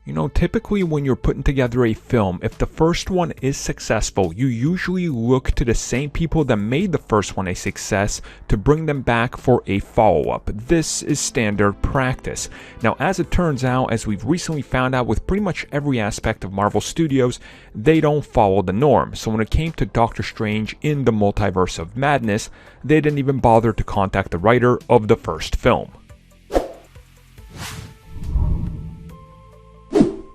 You know, typically when you're putting together a film, if the first one is successful, you usually look to the same people that made the first one a success to bring them back for a follow-up. This is standard practice. Now, as it turns out, as we've recently found out with pretty much every aspect of Marvel Studios, they don't follow the norm. So when it came to Doctor Strange in the Multiverse of Madness, they didn't even bother to contact the writer of the first film.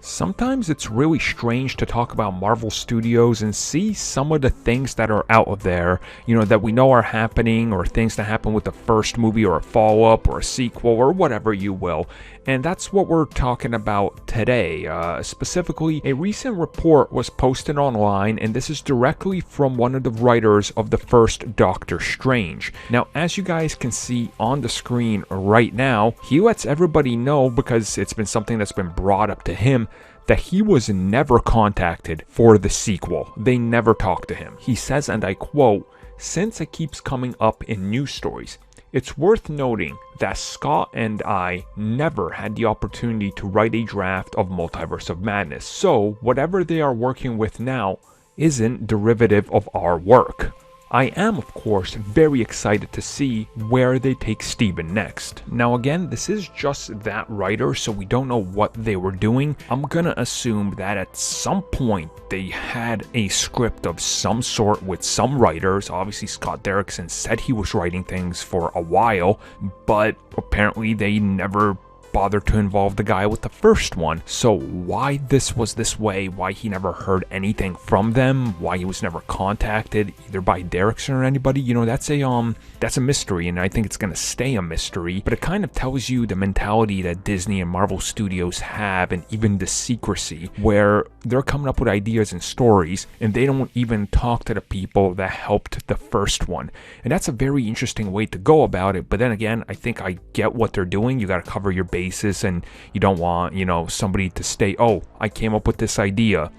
Sometimes it's really strange to talk about Marvel Studios and see some of the things that are out there, you know, that we know are happening, or things that happen with the first movie or a follow-up or a sequel or whatever you will. And that's what we're talking about today. Specifically, a recent report was posted online, and this is directly from one of the writers of the first Doctor Strange. Now, as you guys can see on the screen right now, he lets everybody know, because it's been something that's been brought up to him, that he was never contacted for the sequel. They never talked to him. He says, and I quote, "Since it keeps coming up in news stories, it's worth noting that Scott and I never had the opportunity to write a draft of Multiverse of Madness, so whatever they are working with now isn't derivative of our work. I am, of course, very excited to see where they take Steven next." Now again, this is just that writer, so we don't know what they were doing. I'm gonna assume that at some point they had a script of some sort with some writers. Obviously, Scott Derrickson said he was writing things for a while, but apparently they never bothered to involve the guy with the first one. So why this was this way, why he never heard anything from them, why he was never contacted either by Derrickson or anybody, you know, that's a mystery, and I think it's gonna stay a mystery. But it kind of tells you the mentality that Disney and Marvel Studios have, and even the secrecy, where they're coming up with ideas and stories and they don't even talk to the people that helped the first one. And that's a very interesting way to go about it. But then again, I think I get what they're doing. You got to cover your bases, and you don't want, you know, somebody to say, "Oh, I came up with this idea.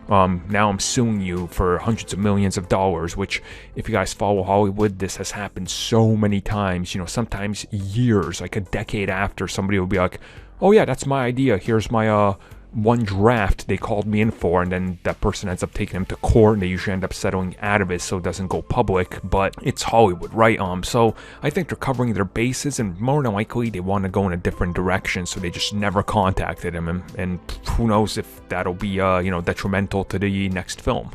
Now I'm suing you for hundreds of millions of dollars," which, if you guys follow Hollywood, this has happened so many times. You know, sometimes years, like a decade after, somebody will be like, "Oh yeah, that's my idea. Here's my one draft they called me in for," and then that person ends up taking them to court, and they usually end up settling out of it so it doesn't go public. But it's Hollywood, right? So I think they're covering their bases, and more than likely they want to go in a different direction, so they just never contacted him, and who knows if that'll be you know, detrimental to the next film.